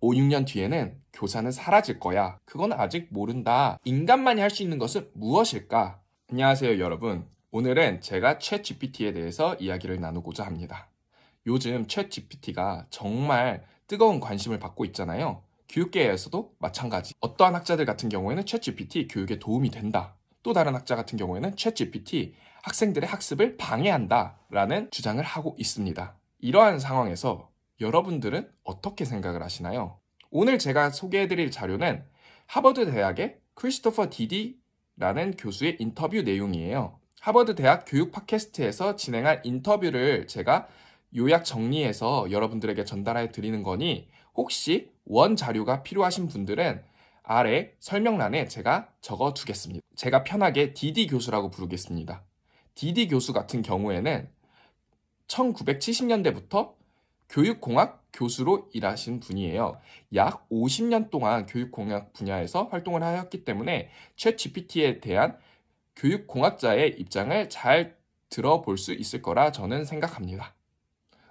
5, 6년 뒤에는 교사는 사라질 거야. 그건 아직 모른다. 인간만이 할 수 있는 것은 무엇일까? 안녕하세요, 여러분. 오늘은 제가 챗GPT에 대해서 이야기를 나누고자 합니다. 요즘 챗GPT가 정말 뜨거운 관심을 받고 있잖아요. 교육계에서도 마찬가지. 어떠한 학자들 같은 경우에는 챗GPT 교육에 도움이 된다. 또 다른 학자 같은 경우에는 챗GPT 학생들의 학습을 방해한다 라는 주장을 하고 있습니다. 이러한 상황에서 여러분들은 어떻게 생각을 하시나요? 오늘 제가 소개해드릴 자료는 하버드 대학의 크리스토퍼 디디라는 교수의 인터뷰 내용이에요. 하버드 대학 교육 팟캐스트에서 진행한 인터뷰를 제가 요약 정리해서 여러분들에게 전달해 드리는 거니 혹시 원 자료가 필요하신 분들은 아래 설명란에 제가 적어 두겠습니다. 제가 편하게 디디 교수라고 부르겠습니다. 디디 교수 같은 경우에는 1970년대부터 교육공학 교수로 일하신 분이에요. 약 50년 동안 교육공학 분야에서 활동을 하였기 때문에 챗GPT에 대한 교육공학자의 입장을 잘 들어볼 수 있을 거라 저는 생각합니다.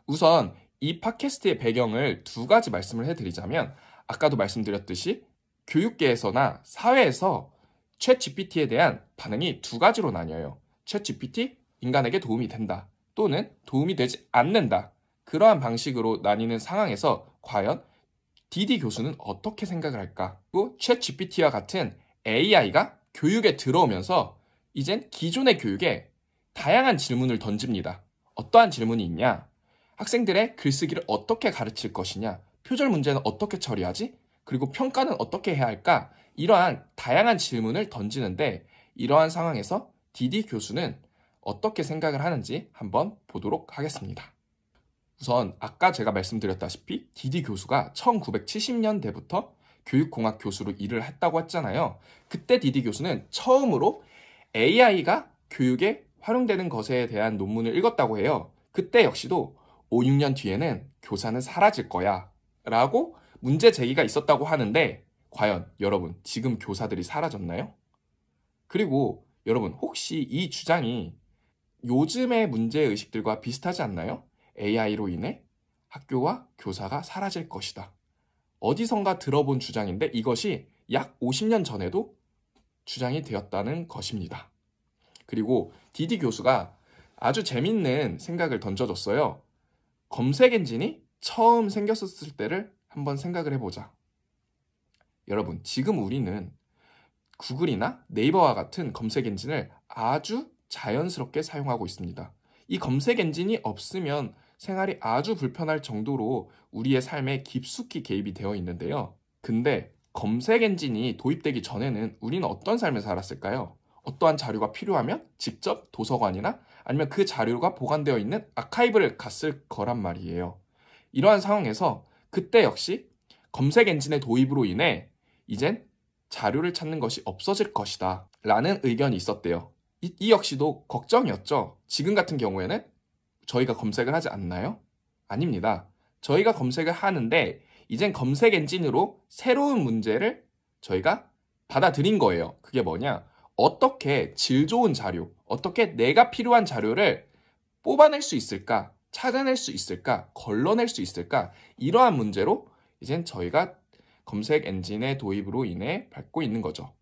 우선 이 팟캐스트의 배경을 두 가지 말씀을 해드리자면 아까도 말씀드렸듯이 교육계에서나 사회에서 챗GPT에 대한 반응이 두 가지로 나뉘어요. 챗GPT, 인간에게 도움이 된다. 또는 도움이 되지 않는다. 그러한 방식으로 나뉘는 상황에서 과연 디디 교수는 어떻게 생각을 할까? 또 챗GPT와 같은 AI가 교육에 들어오면서 이젠 기존의 교육에 다양한 질문을 던집니다. 어떠한 질문이 있냐? 학생들의 글쓰기를 어떻게 가르칠 것이냐? 표절 문제는 어떻게 처리하지? 그리고 평가는 어떻게 해야 할까? 이러한 다양한 질문을 던지는데 이러한 상황에서 디디 교수는 어떻게 생각을 하는지 한번 보도록 하겠습니다. 우선 아까 제가 말씀드렸다시피 디디 교수가 1970년대부터 교육공학 교수로 일을 했다고 했잖아요. 그때 디디 교수는 처음으로 AI가 교육에 활용되는 것에 대한 논문을 읽었다고 해요. 그때 역시도 5, 6년 뒤에는 교사는 사라질 거야 라고 문제 제기가 있었다고 하는데 과연 여러분 지금 교사들이 사라졌나요? 그리고 여러분 혹시 이 주장이 요즘의 문제의식들과 비슷하지 않나요? AI로 인해 학교와 교사가 사라질 것이다. 어디선가 들어본 주장인데 이것이 약 50년 전에도 주장이 되었다는 것입니다. 그리고 디디 교수가 아주 재밌는 생각을 던져줬어요. 검색 엔진이 처음 생겼었을 때를 한번 생각을 해보자. 여러분, 지금 우리는 구글이나 네이버와 같은 검색 엔진을 아주 자연스럽게 사용하고 있습니다. 이 검색 엔진이 없으면 생활이 아주 불편할 정도로 우리의 삶에 깊숙이 개입이 되어 있는데요. 근데 검색 엔진이 도입되기 전에는 우리는 어떤 삶을 살았을까요? 어떠한 자료가 필요하면 직접 도서관이나 아니면 그 자료가 보관되어 있는 아카이브를 갔을 거란 말이에요. 이러한 상황에서 그때 역시 검색 엔진의 도입으로 인해 이젠 자료를 찾는 것이 없어질 것이다 라는 의견이 있었대요. 이 역시도 걱정이었죠. 지금 같은 경우에는 저희가 검색을 하지 않나요? 아닙니다. 저희가 검색을 하는데 이젠 검색 엔진으로 새로운 문제를 저희가 받아들인 거예요. 그게 뭐냐? 어떻게 질 좋은 자료, 어떻게 내가 필요한 자료를 뽑아낼 수 있을까? 찾아낼 수 있을까? 걸러낼 수 있을까? 이러한 문제로 이젠 저희가 검색 엔진의 도입으로 인해 밟고 있는 거죠.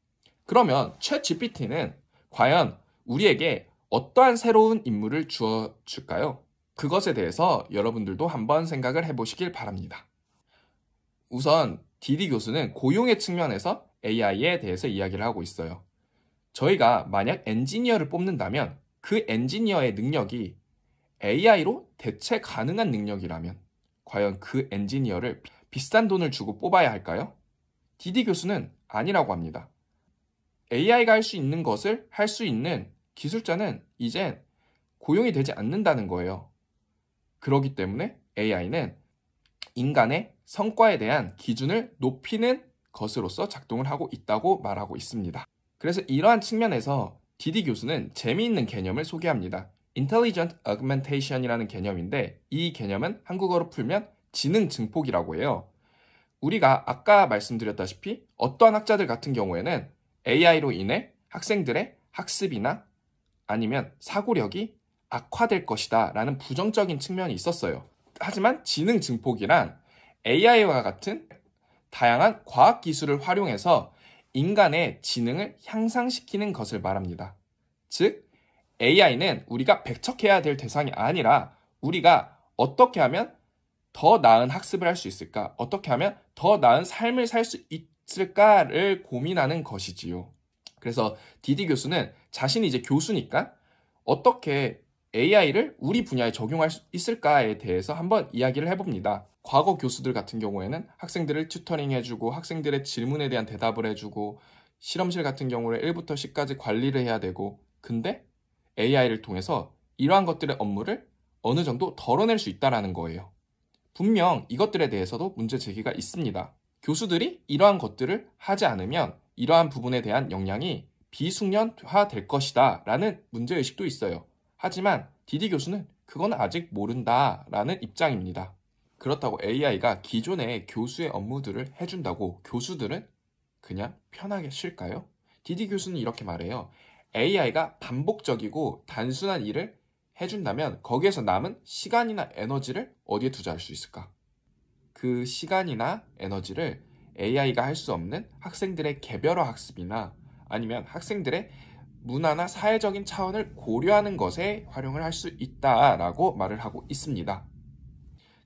그러면 챗GPT는 과연 우리에게 어떠한 새로운 임무를 주어줄까요? 그것에 대해서 여러분들도 한번 생각을 해보시길 바랍니다. 우선 디디 교수는 고용의 측면에서 AI에 대해서 이야기를 하고 있어요. 저희가 만약 엔지니어를 뽑는다면 그 엔지니어의 능력이 AI로 대체 가능한 능력이라면 과연 그 엔지니어를 비싼 돈을 주고 뽑아야 할까요? 디디 교수는 아니라고 합니다. AI가 할 수 있는 것을 할 수 있는 기술자는 이젠 고용이 되지 않는다는 거예요. 그렇기 때문에 AI는 인간의 성과에 대한 기준을 높이는 것으로서 작동을 하고 있다고 말하고 있습니다. 그래서 이러한 측면에서 디디 교수는 재미있는 개념을 소개합니다. Intelligent Augmentation이라는 개념인데 이 개념은 한국어로 풀면 지능 증폭이라고 해요. 우리가 아까 말씀드렸다시피 어떠한 학자들 같은 경우에는 AI로 인해 학생들의 학습이나 아니면 사고력이 악화될 것이다 라는 부정적인 측면이 있었어요. 하지만 지능 증폭이란 AI와 같은 다양한 과학기술을 활용해서 인간의 지능을 향상시키는 것을 말합니다. 즉, AI는 우리가 배척해야 될 대상이 아니라 우리가 어떻게 하면 더 나은 학습을 할 수 있을까? 어떻게 하면 더 나은 삶을 살 수 있을까를 고민하는 것이지요. 그래서 디디 교수는 자신이 이제 교수니까 어떻게 AI를 우리 분야에 적용할 수 있을까에 대해서 한번 이야기를 해봅니다. 과거 교수들 같은 경우에는 학생들을 튜터링 해주고 학생들의 질문에 대한 대답을 해주고 실험실 같은 경우에 1부터 10까지 관리를 해야 되고, 근데 AI를 통해서 이러한 것들의 업무를 어느 정도 덜어낼 수 있다는 거예요. 분명 이것들에 대해서도 문제 제기가 있습니다. 교수들이 이러한 것들을 하지 않으면 이러한 부분에 대한 역량이 비숙련화 될 것이다 라는 문제의식도 있어요. 하지만 디디 교수는 그건 아직 모른다 라는 입장입니다. 그렇다고 AI가 기존의 교수의 업무들을 해준다고 교수들은 그냥 편하게 쉴까요? 디디 교수는 이렇게 말해요. AI가 반복적이고 단순한 일을 해준다면 거기에서 남은 시간이나 에너지를 어디에 투자할 수 있을까? 그 시간이나 에너지를 AI가 할 수 없는 학생들의 개별화 학습이나 아니면 학생들의 문화나 사회적인 차원을 고려하는 것에 활용을 할 수 있다라고 말을 하고 있습니다.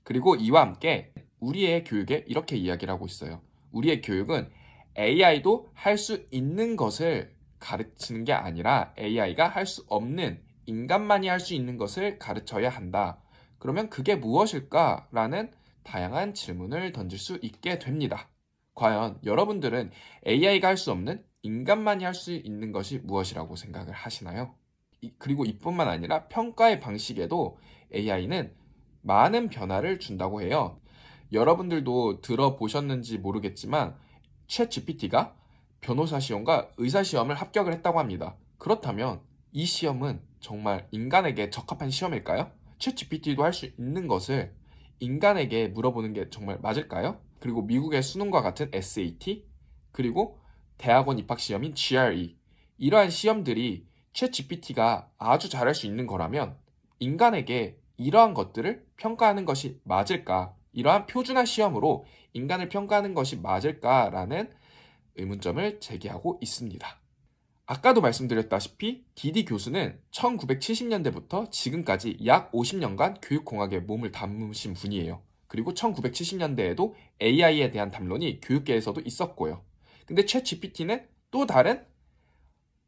그리고 이와 함께 우리의 교육에 이렇게 이야기를 하고 있어요. 우리의 교육은 AI도 할 수 있는 것을 가르치는 게 아니라 AI가 할 수 없는, 인간만이 할 수 있는 것을 가르쳐야 한다. 그러면 그게 무엇일까? 라는 다양한 질문을 던질 수 있게 됩니다. 과연 여러분들은 AI가 할 수 없는, 인간만이 할 수 있는 것이 무엇이라고 생각을 하시나요? 그리고 이뿐만 아니라 평가의 방식에도 AI는 많은 변화를 준다고 해요. 여러분들도 들어보셨는지 모르겠지만 챗GPT가 변호사 시험과 의사 시험을 합격을 했다고 합니다. 그렇다면 이 시험은 정말 인간에게 적합한 시험일까요? 챗GPT도 할 수 있는 것을 인간에게 물어보는 게 정말 맞을까요? 그리고 미국의 수능과 같은 SAT, 그리고 대학원 입학 시험인 GRE, 이러한 시험들이 챗GPT가 아주 잘할 수 있는 거라면 인간에게 이러한 것들을 평가하는 것이 맞을까? 이러한 표준화 시험으로 인간을 평가하는 것이 맞을까라는 의문점을 제기하고 있습니다. 아까도 말씀드렸다시피 디디 교수는 1970년대부터 지금까지 약 50년간 교육공학에 몸을 담으신 분이에요. 그리고 1970년대에도 AI에 대한 담론이 교육계에서도 있었고요. 근데 챗GPT는 또 다른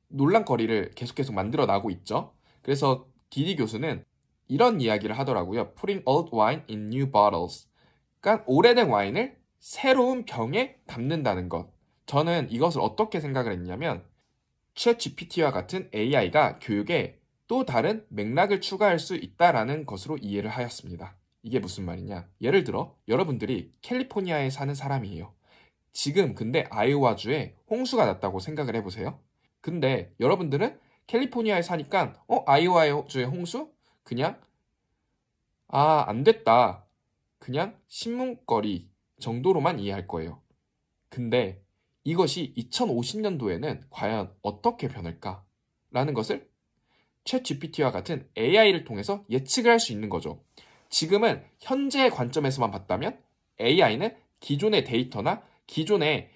논란거리를 계속 만들어 나고 있죠. 그래서 디디 교수는 이런 이야기를 하더라고요. Putting old wine in new bottles. 그러니까 오래된 와인을 새로운 병에 담는다는 것. 저는 이것을 어떻게 생각을 했냐면 챗GPT와 같은 AI가 교육에 또 다른 맥락을 추가할 수 있다라는 것으로 이해를 하였습니다. 이게 무슨 말이냐? 예를 들어 여러분들이 캘리포니아에 사는 사람이에요. 지금 근데 아이오와주에 홍수가 났다고 생각을 해보세요. 근데 여러분들은 캘리포니아에 사니까 아이오와주의 홍수? 그냥 안 됐다. 그냥 신문거리 정도로만 이해할 거예요. 근데 이것이 2050년도에는 과연 어떻게 변할까? 라는 것을 챗GPT와 같은 AI를 통해서 예측을 할 수 있는 거죠. 지금은 현재의 관점에서만 봤다면 AI는 기존의 데이터나 기존의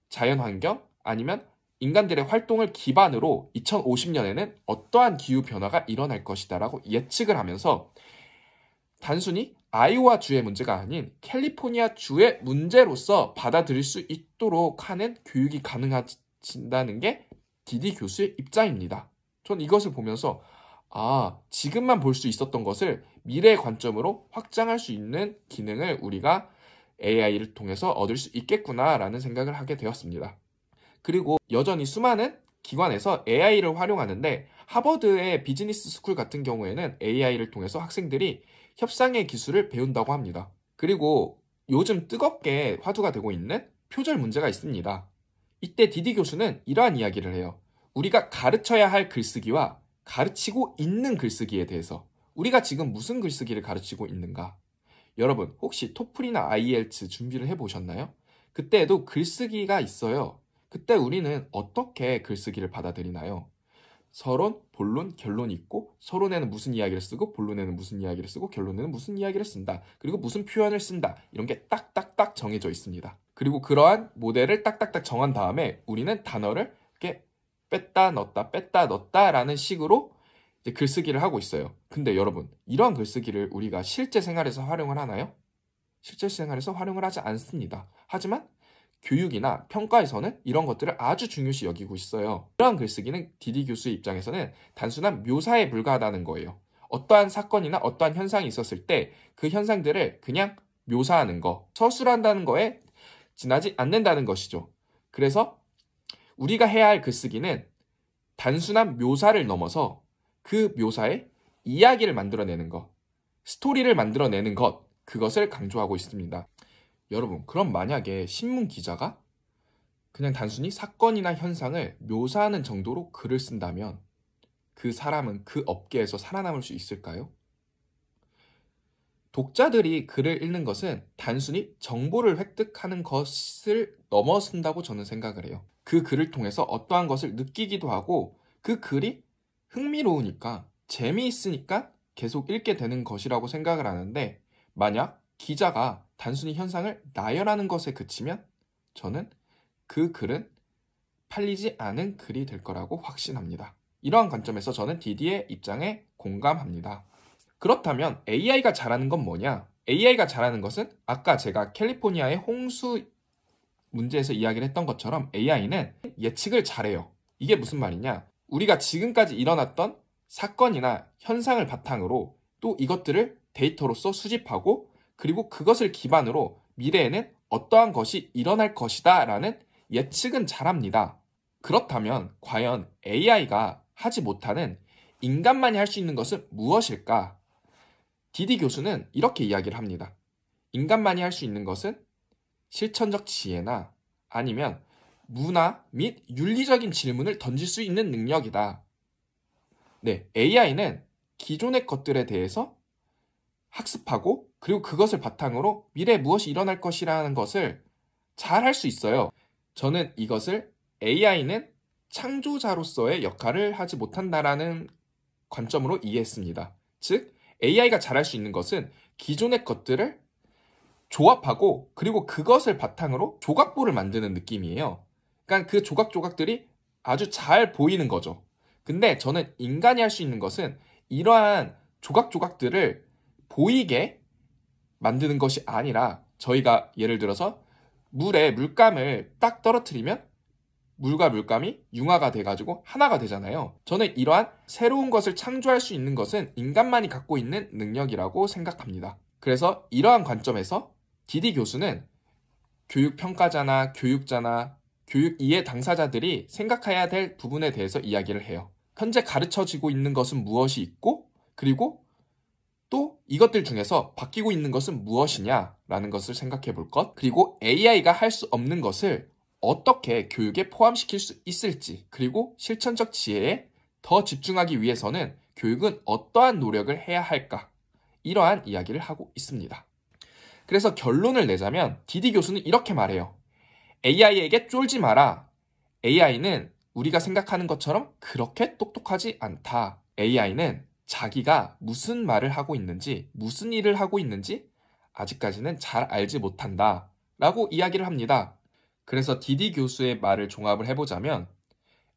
자연환경 아니면 인간들의 활동을 기반으로 2050년에는 어떠한 기후변화가 일어날 것이다 라고 예측을 하면서 단순히 아이오와 주의 문제가 아닌 캘리포니아 주의 문제로서 받아들일 수 있도록 하는 교육이 가능해진다는 게 디디 교수의 입장입니다. 전 이것을 보면서 지금만 볼 수 있었던 것을 미래의 관점으로 확장할 수 있는 기능을 우리가 AI를 통해서 얻을 수 있겠구나라는 생각을 하게 되었습니다. 그리고 여전히 수많은 기관에서 AI를 활용하는데 하버드의 비즈니스 스쿨 같은 경우에는 AI를 통해서 학생들이 협상의 기술을 배운다고 합니다. 그리고 요즘 뜨겁게 화두가 되고 있는 표절 문제가 있습니다. 이때 디디 교수는 이러한 이야기를 해요. 우리가 가르쳐야 할 글쓰기와 가르치고 있는 글쓰기에 대해서 우리가 지금 무슨 글쓰기를 가르치고 있는가? 여러분 혹시 토플이나 IELTS 준비를 해보셨나요? 그때에도 글쓰기가 있어요. 그때 우리는 어떻게 글쓰기를 받아들이나요? 서론, 본론, 결론이 있고 서론에는 무슨 이야기를 쓰고 본론에는 무슨 이야기를 쓰고 결론에는 무슨 이야기를 쓴다. 그리고 무슨 표현을 쓴다. 이런 게 딱딱딱 정해져 있습니다. 그리고 그러한 모델을 딱딱딱 정한 다음에 우리는 단어를 이렇게 뺐다 넣었다 라는 식으로 이제 글쓰기를 하고 있어요. 근데 여러분, 이러한 글쓰기를 우리가 실제 생활에서 활용을 하나요? 실제 생활에서 활용을 하지 않습니다. 하지만 교육이나 평가에서는 이런 것들을 아주 중요시 여기고 있어요. 이러한 글쓰기는 디디 교수의 입장에서는 단순한 묘사에 불과하다는 거예요. 어떠한 사건이나 어떠한 현상이 있었을 때 그 현상들을 그냥 묘사하는 거, 서술한다는 거에 지나지 않는다는 것이죠. 그래서 우리가 해야 할 글쓰기는 단순한 묘사를 넘어서 그 묘사에 이야기를 만들어내는 것, 스토리를 만들어내는 것, 그것을 강조하고 있습니다. 여러분, 그럼 만약에 신문 기자가 그냥 단순히 사건이나 현상을 묘사하는 정도로 글을 쓴다면 그 사람은 그 업계에서 살아남을 수 있을까요? 독자들이 글을 읽는 것은 단순히 정보를 획득하는 것을 넘어선다고 저는 생각을 해요. 그 글을 통해서 어떠한 것을 느끼기도 하고 그 글이 흥미로우니까 재미있으니까 계속 읽게 되는 것이라고 생각을 하는데 만약 기자가 단순히 현상을 나열하는 것에 그치면 저는 그 글은 팔리지 않은 글이 될 거라고 확신합니다. 이러한 관점에서 저는 디디의 입장에 공감합니다. 그렇다면 AI가 잘하는 건 뭐냐? AI가 잘하는 것은 아까 제가 캘리포니아의 홍수 문제에서 이야기를 했던 것처럼 AI는 예측을 잘해요. 이게 무슨 말이냐? 우리가 지금까지 일어났던 사건이나 현상을 바탕으로 또 이것들을 데이터로서 수집하고 그리고 그것을 기반으로 미래에는 어떠한 것이 일어날 것이다 라는 예측은 잘합니다. 그렇다면 과연 AI가 하지 못하는 인간만이 할 수 있는 것은 무엇일까? 디디 교수는 이렇게 이야기를 합니다. 인간만이 할 수 있는 것은 실천적 지혜나 아니면 문화 및 윤리적인 질문을 던질 수 있는 능력이다. 네, AI는 기존의 것들에 대해서 학습하고 그리고 그것을 바탕으로 미래에 무엇이 일어날 것이라는 것을 잘 할 수 있어요. 저는 이것을 AI는 창조자로서의 역할을 하지 못한다라는 관점으로 이해했습니다. 즉, AI가 잘할 수 있는 것은 기존의 것들을 조합하고 그리고 그것을 바탕으로 조각보를 만드는 느낌이에요. 그러니까 그 조각조각들이 아주 잘 보이는 거죠. 근데 저는 인간이 할 수 있는 것은 이러한 조각조각들을 보이게 만드는 것이 아니라 저희가 예를 들어서 물에 물감을 딱 떨어뜨리면 물과 물감이 융화가 돼가지고 하나가 되잖아요. 저는 이러한 새로운 것을 창조할 수 있는 것은 인간만이 갖고 있는 능력이라고 생각합니다. 그래서 이러한 관점에서 디디 교수는 교육평가자나 교육자나 교육 이해 당사자들이 생각해야 될 부분에 대해서 이야기를 해요. 현재 가르쳐지고 있는 것은 무엇이 있고 그리고 또 이것들 중에서 바뀌고 있는 것은 무엇이냐라는 것을 생각해 볼 것, 그리고 AI가 할 수 없는 것을 어떻게 교육에 포함시킬 수 있을지, 그리고 실천적 지혜에 더 집중하기 위해서는 교육은 어떠한 노력을 해야 할까, 이러한 이야기를 하고 있습니다. 그래서 결론을 내자면 디디 교수는 이렇게 말해요. AI에게 쫄지 마라. AI는 우리가 생각하는 것처럼 그렇게 똑똑하지 않다. AI는 자기가 무슨 말을 하고 있는지, 무슨 일을 하고 있는지 아직까지는 잘 알지 못한다 라고 이야기를 합니다. 그래서 디디 교수의 말을 종합을 해보자면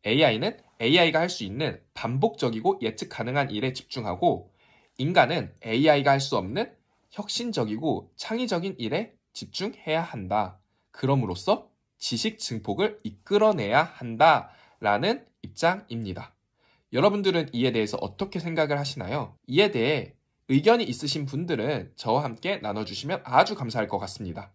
AI는 AI가 할 수 있는 반복적이고 예측 가능한 일에 집중하고 인간은 AI가 할 수 없는 혁신적이고 창의적인 일에 집중해야 한다. 그럼으로써 지식 증폭을 이끌어내야 한다라는 입장입니다. 여러분들은 이에 대해서 어떻게 생각을 하시나요? 이에 대해 의견이 있으신 분들은 저와 함께 나눠주시면 아주 감사할 것 같습니다.